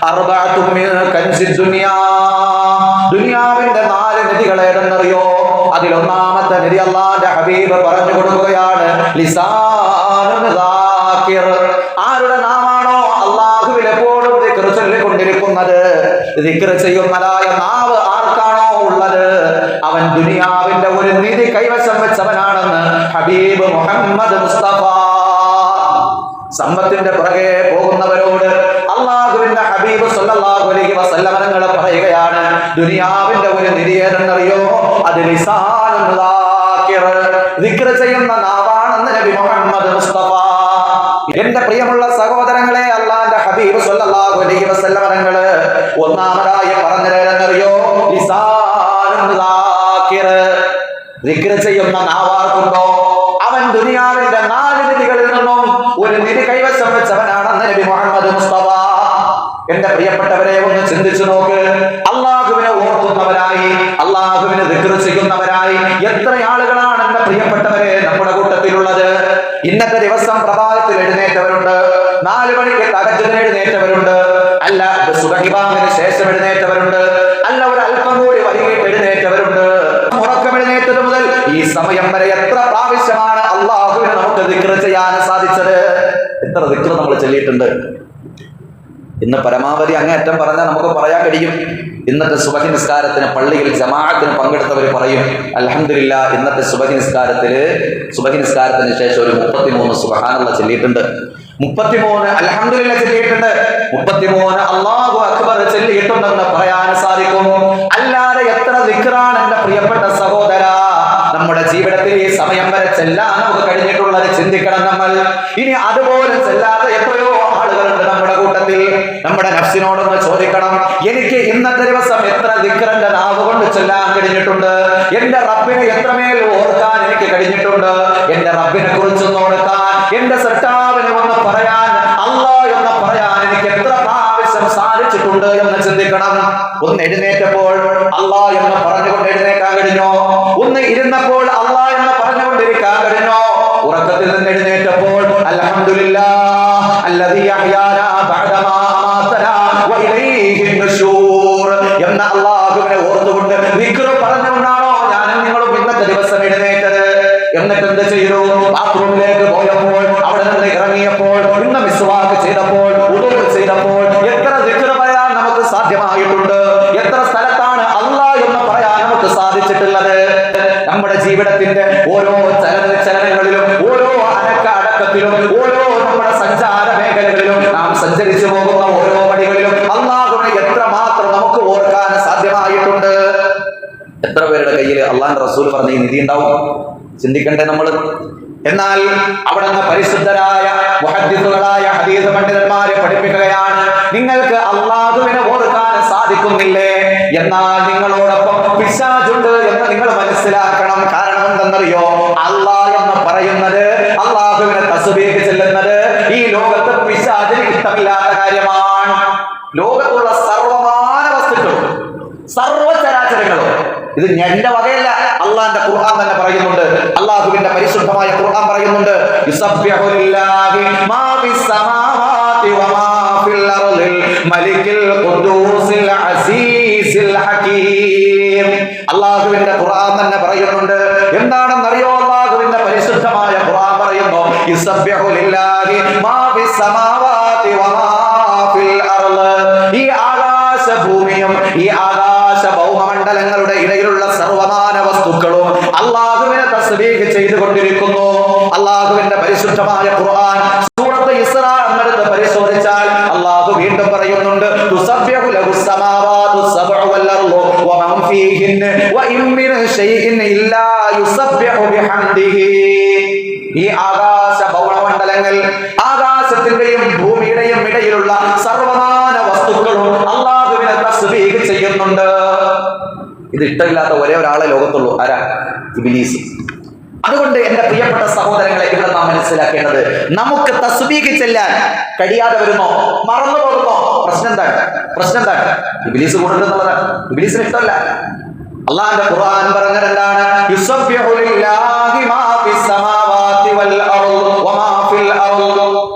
അർബഅത്തും മിൻ കൻസിദ് ദുനിയാ, ദുനിയാവിന്റെ 4 നിധികൾ ഏതെന്നറിയോ? അതിലൊന്നാമത്തെ നിധി അല്ലാഹുവിന്റെ ഹബീബ് പറഞ്ഞു കൊടുക്കുകയാണ്, ലിസാനുൻ ദാകിർ. ആരുടെ നാമാണോ അല്ലാഹുവിൽ എപ്പോഴും ദിക്ർ ചൊല്ലിക്കൊണ്ടിരിക്കുന്നത്, ദിക്ർ ചെയ്യുന്നതായ നാവ് ആർക്കാണോ ഉള്ളത്, അവൻ ദുനിയാവിന്റെ ഒരു നിധി കൈവശം വെച്ചവനാണെന്ന് ഹബീബ് മുഹമ്മദ് മുസ്തഫ. സമ്പത്തിന്റെ പുറകെ പോകുന്നവരോട് അല്ലാഹുവിന്റെ ഹബീബ് സല്ലല്ലാഹു അലൈഹി വസല്ലം തങ്ങൾ പറയുകയാണ്, ദുനിയാവിന്റെ ഒരു നിധി ഏതെന്നറിയോ? അത് ലിസാനുൻ ദാകിർ, ദിക്ർ ചെയ്യുന്ന നാവാണെന്ന് നബി മുഹമ്മദ് മുസ്തഫ. എന്റെ പ്രിയമുള്ള സഹോദരങ്ങളെ, അല്ലാഹുവിന്റെ ഹബീബ് സല്ലല്ലാഹു അലൈഹി വസല്ലം തങ്ങൾ ഒന്നാമതായി പറഞ്ഞതെന്നറിയോ? ലിസാനുൻ ദാകിർ, ദിക്ർ ചെയ്യുന്ന നാവാർക്കുണ്ടോ അവൻ ദുനിയാവിന്റെ 4 നിധികളിൽ നിന്നും ഒരു നിധി കൈവശം വെച്ചവനാണെന്ന് നബി മുഹമ്മദ് മുസ്തഫ. എന്റെ പ്രിയപ്പെട്ടവരെ, ഒന്ന് ചിന്തിച്ചു നോക്ക്. അള്ളാഹുവിനെ ഓർക്കുന്നവരായി, അള്ളാഹുവിനെ ദിക്ർ ചെയ്യുന്നവരായി എത്ര ആളുകളാണ് എന്റെ പ്രിയപ്പെട്ടവരെ നമ്മുടെ കൂട്ടത്തിലുള്ളത്? ഇന്നത്തെ ദിവസം പ്രഭാതത്തിൽ എഴുന്നേറ്റവരുണ്ട്, 4 മണിക്ക് തഹജ്ജുദിന് എഴുന്നേറ്റവരുണ്ട്, അല്ല സുബ്ഹി ബാങ്കിന് ശേഷം എഴുന്നേറ്റവരുണ്ട്, അല്ല ഒരു അല്പം കൂടി വൈകിട്ട് എഴുന്നേറ്റവരുണ്ട്. ഉറക്കം എഴുന്നേറ്റത് മുതൽ ഈ സമയം വരെ എത്ര പ്രാവശ്യമാണ് അള്ളാഹുവിനെ നമുക്ക് ദിക്ർ ചെയ്യാൻ സാധിച്ചത്? എത്ര ദിക്ർ നമ്മൾ ചൊല്ലിയിട്ടുണ്ട്? ഇന്ന് പരമാവധി അങ്ങേറ്റം പറഞ്ഞാൽ നമുക്ക് പറയാൻ കഴിയും. ഇന്നത്തെ സുബഹി നിസ്കാരത്തിന് പള്ളിയിൽ ജമാഅത്തിന് പങ്കെടുത്തവർ പറയും, അൽഹംദുലില്ലാ ഇന്നത്തെ സുബഹി നിസ്കാരത്തിന് ശേഷം ഒരു 33 സുബ്ഹാനല്ലാഹ് ചൊല്ലിയിട്ടുണ്ട്, 33 അൽഹംദുലില്ലാ ചൊല്ലിയിട്ടുണ്ട്, 33 അല്ലാഹു അക്ബർ ചൊല്ലിയിട്ടുണ്ടെന്ന് പറയാൻ സാധിക്കും. അല്ലാതെ എത്ര ദിക്റാണ് എന്റെ പ്രിയപ്പെട്ട സഹോദരാ നമ്മുടെ ജീവിതത്തിൽ ഈ സമയം വരെ ചെല്ലാൻ നമുക്ക് കഴിഞ്ഞിട്ടുള്ളത്? ചിന്തിക്കണം നമ്മൾ. ഇനി അതുപോലെ ചെല്ലാതെ എത്രയോ ആളുകളുണ്ട് നമ്മുടെ കൂട്ടത്തിൽ. നമ്മുടെ നഫ്സിനോടൊന്ന് ചോദിക്കണം, എനിക്ക് ഇന്നത്തെ ദിവസം എത്ര ദിക്ർ എന്റെ നാവ് കൊണ്ട് ചെല്ലാൻ കഴിഞ്ഞിട്ടുണ്ട്? എന്റെ റബ്ബിനെ എത്രമേൽ ഓർക്കാൻ എനിക്ക് കഴിഞ്ഞിട്ടുണ്ട്? എന്റെ റബ്ബിനെ കുറിച്ചൊന്ന് ഓർക്കാൻ, എന്റെ സൃഷ്ടാവിനെ ഒന്ന് പറയാൻ, അല്ലാഹ് എന്ന് പറയാൻ എനിക്ക് എത്ര പ്രാവശ്യം സാധിച്ചിട്ടുണ്ട് എന്ന് ചിന്തിക്കണം. ഒന്ന് എഴുന്നേറ്റപ്പോൾ അല്ലാഹ് എന്ന് പറഞ്ഞുകൊണ്ട് എഴുന്നേക്കാൻ കഴിഞ്ഞോ? ഒന്ന് ഇരുന്നപ്പോൾ അല്ലാഹ് എന്ന് പറഞ്ഞുകൊണ്ടിരിക്കാൻ കഴിഞ്ഞോ? ഉറക്കത്തിൽ നിന്ന് എഴുന്നേറ്റപ്പോൾ അൽഹംദുലില്ലാഹ് അല്ലദീ അഹ്യാനാ ബഅദമാ അമാതനാ വഇലൈഹി നുശൂർ എന്ന അല്ലാഹുവിനെ ഓർത്തുകൊണ്ട് ദിക്ർ പറഞ്ഞുകൊണ്ടാണോ ഞാനും നിങ്ങളും ഇന്നത്തെ ദിവസം എഴുന്നേറ്റത്? എന്നിട്ട് എന്ത് ചെയ്തു? ബാത്റൂമിലേക്ക് പോയപ്പോൾ, അവിടെ നിന്ന് ഇറങ്ങിയപ്പോൾ, ഇന്ന് മിസ്വാക്ക് ചെയ്തപ്പോൾ, ഉദൂ ചെയ്തപ്പോൾ എത്ര ദിക്ർ പറയാൻ നമുക്ക് സാധ്യമായിട്ടുണ്ട്? എത്ര സ്ഥലത്താണ് അല്ലാഹ് എന്ന് പറയാൻ നമുക്ക് സാധിച്ചിട്ടുള്ളത്? നമ്മുടെ ജീവിതത്തിന്റെ ഓരോ ചലനങ്ങളിലും, ഓരോ അടക്കത്തിലും, ഓരോ നമ്മുടെ സഞ്ചാര മേഖലകളിലും, നാം സഞ്ചരിച്ചു പോകുന്ന ഓരോ വഴികളിലും അല്ലാഹുവിനെ എത്രമാത്രം നമുക്ക് ഓർക്കാൻ സാധ്യമായിട്ടുണ്ട്? എത്ര പേരുടെ കയ്യിൽ അള്ളാഹുവിന്റെ റസൂൽ പറഞ്ഞ ഈ നിധി ഉണ്ടാവും? ചിന്തിക്കണ്ടേ നമ്മൾ? എന്നാൽ അവിടെ നിന്ന് പരിശുദ്ധരായ മുഹദ്ദിസുകളായ ഹദീസ് പണ്ഡിതന്മാരെ പഠിപ്പിക്കുകയാണ്, നിങ്ങൾക്ക് അല്ലാഹുവിനെ ഓർക്കാൻ സാധിക്കുന്നില്ലേ? എന്നാൽ നിങ്ങളോടൊപ്പം പിശാചുണ്ട് എന്ന് നിങ്ങൾ മനസ്സിലാക്കണം. കാരണം എന്തെന്നറിയോ? അല്ലാഹ് എന്ന് പറയുന്നത്, അല്ലാഹുവിനെ തസ്ബീഹ് ചെല്ലുന്നത് ഈ ലോകത്ത് പിശാചിന് ഇഷ്ടമില്ലാത്ത കാര്യമാണ്. ലോകത്തുള്ള സർവമാന വസ്തുക്കളും, സർവചരാചരങ്ങളും, ഇത് എന്റെ വകയല്ല, അള്ളാന്റെ ഖുർആൻ തന്നെ പറയുന്നുണ്ട്. അള്ളാഹുവിന്റെ പരിശുദ്ധമായ ഖുർആൻ പറയുന്നുണ്ട്, യുസബ്ബിഹു ലില്ലാഹി മാ ഫിസ് സമാവാതി വമാ ഫിൽ അർളിൽ മലികിൽ ഖുദ്ദൂസിൽ അസീസിൽ ഹകീം. അള്ളാഹുവിന്റെ ഖുർആൻ തന്നെ പറയുന്നുണ്ട്. എന്താണെന്നറിയോ? അള്ളാഹുവിന്റെ പരിശുദ്ധമായ ഖുർആൻ പറയുന്നു, യുസബ്ബിഹു ലില്ലാഹി മാ ഫിസ് സമാവാതി വമാ ഫിൽ അർള്. ഈ ആകാശഭൂമിയും ഈ ആകാശ ഭൗമമണ്ഡലങ്ങളുടെ ഇടയിലുള്ള സർവമാന വസ്തുക്കളും അള്ളാഹുവിനെ തസ്ബീഹ് ചെയ്തുകൊണ്ടിരിക്കുന്നു. അള്ളാഹുവിന്റെ പരിശുദ്ധമായ ഖുർആൻ സൂറത്ത് ഇസ്രാ എന്നെടുത്ത് പരിശോധിച്ചാൽ അള്ളാഹു വീണ്ടും പറയുന്നുണ്ട്, തുസബ്ബിഹു ലഹുസ് സമാവാതു സബ്ഉ വൽ അർളു വമൻ ഫീഹിന്ന വഇൻ മിൻ ശൈഇൻ ഇല്ലാ യുസബ്ബിഹു ബിഹംദിഹി. ഈ ആകാശ ഭൗമമണ്ഡലങ്ങൾ, ആകാശത്തിന്റെയും ഭൂമിയുടെയും ഇടയിലുള്ള സർവമാന വസ്തുക്കളും അള്ളാഹുവിനെ തസ്ബീഹ് ചെയ്യുന്നുണ്ട്. ഇത് ഇഷ്ടമില്ലാത്ത ഒരേ ഒരാളെ ലോകത്തുള്ളൂ. ആരാ? ഇബ്ലീസ്. അതുകൊണ്ട് എന്റെ പ്രിയപ്പെട്ട സഹോദരങ്ങളെ, ഇവിടെ നാം മനസ്സിലാക്കേണ്ടത്, നമുക്ക് തസ്ബീഹ് ചെല്ലാൻ കഴിയാതെ വരുന്നോ? മറന്നു പോകുന്നോ? പ്രശ്നം എന്താണ്? ഇബ്ലീസ് കൊടുക്കുന്നുള്ളതാണ്. ഇബ്ലീസിന് ഇഷ്ടമല്ല. അള്ളാഹുവിന്റെ ഖുർആൻ പറഞ്ഞത് എന്താണ്? യുസബ്ബിഹു ലില്ലാഹി മാ ഫിസ് സമാവാതി വൽ അർള് വമാ ഫിൽ അർള്.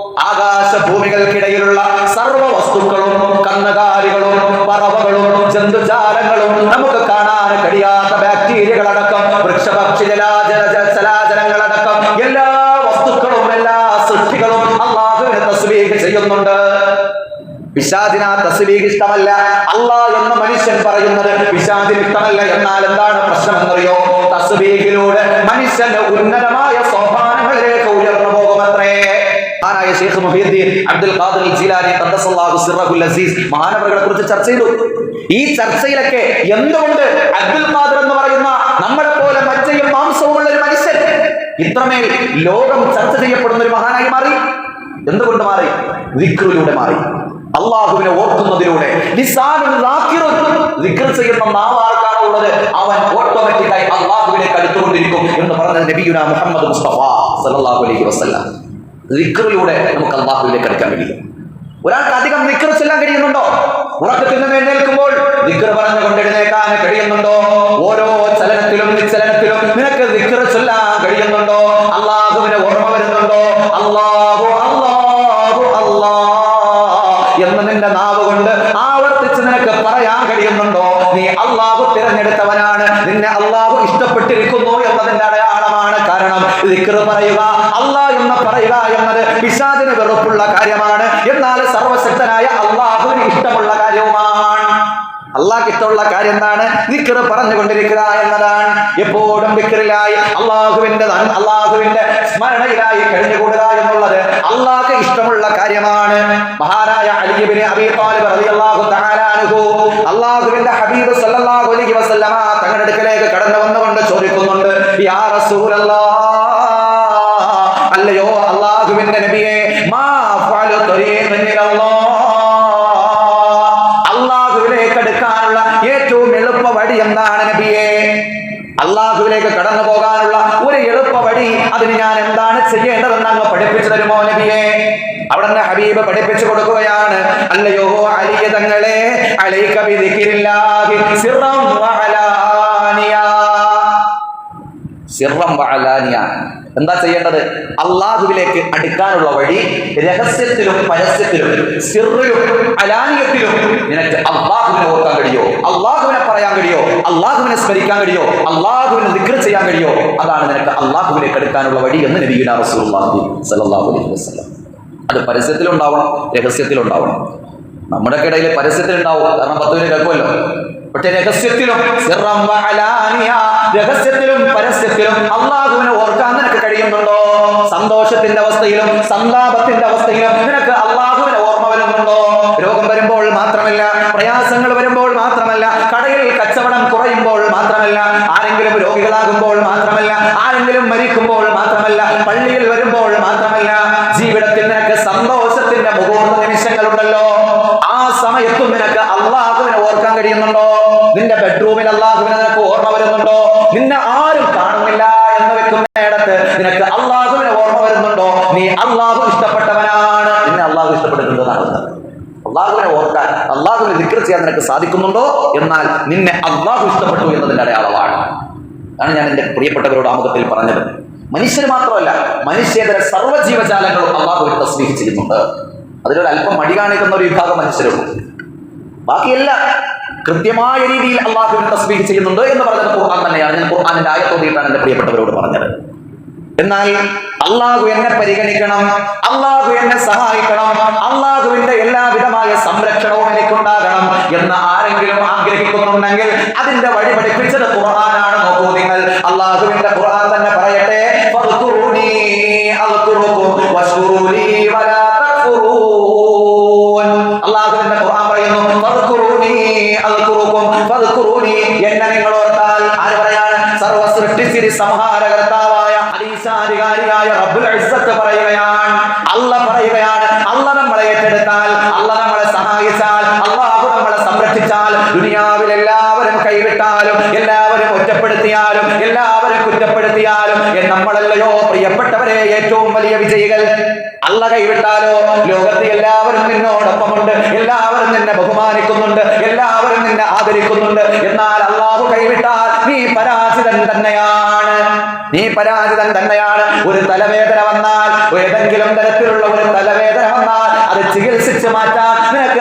ആകാശ ഭൂമികൾക്കിടയിലുള്ള സർവ്വ വസ്തുക്കളും, കന്നുകാലികളും പിശാചിന് ആ തസ്ബീഹ് ഇഷ്ടമല്ല. അല്ലാഹ് എന്ന മനുഷ്യൻ പറയുന്നത് പിശാചിന് ഇഷ്ടമല്ല. എന്നാൽ എന്താണ് പ്രശ്നം എന്നറിയോ? തസ്ബീഹിലൂടെ മനുഷ്യന്റെ ഉന്നതമായ സോപാനങ്ങളിലേക്ക് ഉയർന്നു പോകുമത്രേ. മഹാനായ ശൈഖ് മുഹീദ്ദീൻ അബ്ദുൽ ഖാദിർ ജീലാനി ഖദ്ദസല്ലാഹു സിർറഹുൽ അസീസ് മഹാനവറുകളെ കുറിച്ച് ചർച്ച ചെയ്തു. ഈ ചർച്ചയിലൊക്കെ എന്തുകൊണ്ട് അബ്ദുൽ ഖാദിർ എന്ന് പറയുന്ന നമ്മളെ പോലെ മജ്ജയും മാംസവും ഉള്ള ഒരു മനുഷ്യൻ ഇത്രമേൽ ലോകം ചർച്ച ചെയ്യപ്പെടുന്ന ഒരു മഹാനായി മാറി? എന്തുകൊണ്ട് മാറി? ദിക്റിലൂടെ മാറി. അള്ളാഹുവിനെ ഓർക്കുന്നതിലൂടെ. ദിക്ർ ചെയ്യുന്ന നാവ് ആർക്കാണോ ഉള്ളത് അവൻ ഓട്ടോമാറ്റിക്കായി അള്ളാഹുവിലേക്ക് അടുത്തുകൊണ്ടിരിക്കും എന്ന് പറഞ്ഞ നബിയുനാ മുഹമ്മദ് മുസ്തഫ സല്ലല്ലാഹു അലൈഹി വസല്ലം. ദിക്റിലൂടെ നമുക്ക് അള്ളാഹുവിലേക്ക് അടുക്കാൻ കഴിയും. ഒരാൾക്ക് അധികം ദിക്ർ ചൊല്ലാൻ കഴിയുന്നുണ്ടോ? ഉറക്കത്തിൽ നിന്ന് എഴുന്നേൽക്കുമ്പോൾ ദിക്ർ പറഞ്ഞുകൊണ്ട് എഴുന്നേൽക്കാൻ കഴിയുന്നുണ്ടോ? ഓരോ ചലനത്തിലും നിശ്ചലനത്തിലും നിനക്ക് ദിക്ർ ചൊല്ലാൻ കഴിയുന്നുണ്ടോ? അള്ളാഹുവിനെ ഓർമ്മ വരുന്നുണ്ടോ? അല്ലാഹു അല്ലാഹു അല്ലാഹ് എന്ന് നിന്റെ നാവ് കൊണ്ട് ആവർത്തിച്ച് നിനക്ക് പറയാൻ കഴിയുന്നുണ്ടോ? നീ അള്ളാഹു തിരഞ്ഞെടുത്തവനാണ്. നിന്നെ അള്ളാഹു ഇഷ്ടപ്പെട്ടിരിക്കുന്നു എന്നതിന്റെ അടയാളമാണ്. കാരണം ദിക്ർ പറയുക, അള്ളാഹ് എന്ന് പറയുക എന്നത് പിശാചിന് വെറുപ്പുള്ള കാര്യമാണ്. എന്നാൽ സർവശക്തനായ അള്ളാഹുവിന് ഇഷ്ടമുള്ള കാര്യവുമാണ്. അള്ളാഹ്ക്ക് ഇഷ്ടമുള്ള കാര്യം എന്താണ്? ദിക്ർ പറഞ്ഞുകൊണ്ടിരിക്കുക എന്നതാണ്. എപ്പോഴും ദിക്റിലായി അള്ളാഹുവിന്റെ സ്മരണയിലായി കഴിഞ്ഞുകൂടുക എന്നുള്ളത് അള്ളാഹ്ക്ക് ഇഷ്ടമുള്ള കാര്യമാണ്. മഹാനായ അലി ഇബ്നു അബീ ത്വാലിബ് റളിയല്ലാഹു തആല അൻഹു അള്ളാഹുവിന്റെ ഹബീബ് സല്ലല്ലാഹു അലൈഹി വസല്ലമ തങ്ങളുടെ അടുക്കലേക്ക് കടന്നു വന്നുകൊണ്ട് ചോദിക്കുന്നുണ്ട്, യാ റസൂലല്ലാഹ്, അല്ലയോ അള്ളാഹുവിന്റെ നബിയെ, മാ ഫഅലു തരീഖൻ ഇലല്ലാഹ്, അള്ളാഹുവിലേക്ക് അടുക്കാനുള്ള ഏറ്റവും എളുപ്പ വഴി എന്താണ് നബിയെ? അള്ളാഹുവിലേക്ക് കടന്നു പോകാനുള്ള ഒരു എളുപ്പ വഴി, അതിന് ഞാൻ എന്താണ് ചെയ്യേണ്ടതെന്ന് അങ്ങ് പഠിപ്പിച്ചു തരുമോ നബിയെ? അവിടെ ഹബീബ് പഠിപ്പിച്ചു കൊടുക്കുകയാണ്, അല്ലയോ അലി തങ്ങളെ, അലൈക ബിദിക്രില്ലാഹി സിർറൻ വഅലാനിയ. സിർറൻ വഅലാനിയ എന്താ ചെയ്യേണ്ടത്? അള്ളാഹുവിലേക്ക് അടുക്കാനുള്ള വഴി രഹസ്യത്തിലും പരസ്യത്തിലും, സിറിലും അലാനിയത്തിലും നിനക്ക് അള്ളാഹുവിനെ ഓർക്കാൻ കഴിയോ? അള്ളാഹുവിനെ പറയാൻ കഴിയോ? അള്ളാഹുവിനെ സ്മരിക്കാൻ കഴിയോ? അള്ളാഹുവിനെ ദിക്ർ ചെയ്യാൻ കഴിയോ? അതാണ് നിനക്ക് അള്ളാഹുവിലേക്ക് അടുക്കാനുള്ള വഴി എന്ന് നബിയുനാ റസൂലുള്ളാഹി സ്വല്ലല്ലാഹു അലൈഹി വസല്ലം. അത് പരസ്യത്തിലുണ്ടാവണം, രഹസ്യത്തിലുണ്ടാവണം. നമ്മുടെ ഇടയിൽ പരസ്യത്തിലുണ്ടാവും, കാരണം 10 പേര് കേൾക്കുമല്ലോ. പക്ഷെ രഹസ്യത്തിലും രഹസ്യത്തിലും പരസ്യത്തിലും അള്ളാഹുവിനെ ഓർക്കാൻ നിനക്ക് കഴിയുന്നുണ്ടോ? സന്തോഷത്തിന്റെ അവസ്ഥയിലും സന്താപത്തിന്റെ അവസ്ഥയിലും നിനക്ക് അള്ളാഹുവിനെ ഓർമ്മ വരുന്നുണ്ടോ? രോഗം വരുമ്പോൾ മാത്രമല്ല, പ്രയാസങ്ങൾ വരുമ്പോൾ മാത്രമല്ല, കടയിൽ കച്ചവടം കുറയുമ്പോൾ മാത്രമല്ല, ആരെങ്കിലും രോഗികളാകുമ്പോൾ മാത്രമല്ല, ആരെങ്കിലും മരിക്കുമ്പോൾ മാത്രമല്ല, പള്ളിയിൽ വരുമ്പോൾ മാത്രമല്ല, ജീവിതത്തിൽ നിനക്ക് സന്തോഷത്തിന്റെ മുഹൂർത്ത നിമിഷങ്ങളുണ്ടല്ലോ, ആ സമയത്തും നിനക്ക് അള്ളാഹുവിനെ ഓർക്കാൻ കഴിയുന്നുണ്ടോ? നിന്റെ ബെഡ്റൂമിൽ അള്ളാഹുവിനെ നിനക്ക് ഓർമ്മ വരുന്നുണ്ടോ? നിന്നെ ആരും കാണുന്നില്ല എന്ന് വെക്കുന്നിടത്ത് നിനക്ക് അള്ളാഹുവിനെ ഓർമ്മ വരുന്നുണ്ടോ? നീ അള്ളാഹു ഇഷ്ടപ്പെട്ടവനാണ്. നിന്നെ അള്ളാഹു ഇഷ്ടപ്പെട്ടിട്ടുണ്ടെന്നാണ്. അള്ളാഹുവിനെ ഓർക്കാൻ, അള്ളാഹുവിനെ ദിക്ർ ചെയ്യാൻ നിനക്ക് സാധിക്കുന്നുണ്ടോ? എന്നാൽ നിന്നെ അള്ളാഹു ഇഷ്ടപ്പെട്ടു എന്നതിന്റെ അടയാളമാണ്. അതാണ് ഞാൻ എന്റെ പ്രിയപ്പെട്ടവരോട് ആമുഖത്തിൽ പറഞ്ഞത്. മനുഷ്യർ മാത്രമല്ല, മനുഷ്യേതര സർവ്വജീവജാലങ്ങളും അള്ളാഹുവിനെ തസ്ബീഹ് ചെയ്യുന്നുണ്ട്. അതിലൊരു അല്പം മടി കാണിക്കുന്ന ഒരു വിഭാഗം മനുഷ്യരുള്ളൂ. ബാക്കിയെല്ലാം കൃത്യമായ രീതിയിൽ അള്ളാഹുവിനെ തസ്ബീഹ് ചെയ്യുന്നുണ്ട് എന്ന് പറഞ്ഞത് ഖുർആൻ തന്നെയാണ്. ഞാൻ ഖുർആനിന്റെ ആയത്തോതിയിട്ടാണ് എന്റെ പ്രിയപ്പെട്ടവരോട് പറഞ്ഞത്. എന്നാൽ അള്ളാഹു എന്നെ പരിഗണിക്കണം, അള്ളാഹു എന്നെ സഹായിക്കണം, അള്ളാഹുവിന്റെ എല്ലാവിധമായ സംരക്ഷണവും എനിക്കുണ്ടാകണം എന്ന് ആരെങ്കിലും ആഗ്രഹിക്കുന്നുണ്ടെങ്കിൽ അതിന്റെ വഴി പഠിപ്പിച്ചത് ഖുർആനാണ്. നോക്കൂ നിങ്ങൾ, അള്ളാഹുവിന്റെ ഖുർആൻ തന്നെ പറയട്ടെ, ഫദ്കുറൂനി അദ്കുറുകും വശ്കുറൂലി വലാ തക്ഫുറൂൻ. അള്ളാഹുവിന്റെ ഖുർആൻ പറയുന്നു, ഫദ്കുറൂനി അദ്കുറുകും ഫദ്കുറൂനി, എന്നെ നിങ്ങൾ ഓർത്താൽ. ആര് പറയാണ്? സർവ്വ സൃഷ്ടിസ്ഥിതി സംഹാരകർത്താവായ അധീശാധികാരിയായ റബ്ബുൽ ഇസ്സത്ത് പറയുകയാണ്, അല്ലാഹ് പറയുകയാണ്, അല്ലാഹ് നമ്മളെ ഏറ്റെടുത്താൽ, അല്ലാഹ് നമ്മളെ സഹായിച്ചാൽ, അല്ലാഹു നമ്മളെ സംരക്ഷിച്ചാൽ, ദുനിയാവിൽ എല്ലാവരും കൈവിട്ടാലും, എല്ലാവരും ഒറ്റപ്പെടുത്തിയാലും, എല്ലാവരും കുറ്റപ്പെടുത്തിയാലും, നമ്മളല്ലയോ പ്രിയപ്പെട്ടവരെ ഏറ്റവും വലിയ വിജയികൾ? അല്ലാഹ് കൈവിട്ടാലോ? ലോകത്ത് എല്ലാവരും നിന്നോടൊപ്പമുണ്ട്, എല്ലാവരും നിന്നെ ബഹുമാനിക്കുന്നുണ്ട്, എല്ലാവരും നിന്നെ ആദരിക്കുന്നുണ്ട്. എന്നാൽ അല്ലാഹു കൈവിട്ടാൽ നീ പരാജിതൻ തന്നെയാണ്. നീ പരാജിതൻ തന്നെയാണ്. ഒരു തലവേദന വന്നാൽ, ഏതെങ്കിലും തരത്തിലുള്ള ഒരു തലവേദന വന്നാൽ അത് ചികിത്സിച്ച് മാറ്റാൻ നിനക്ക്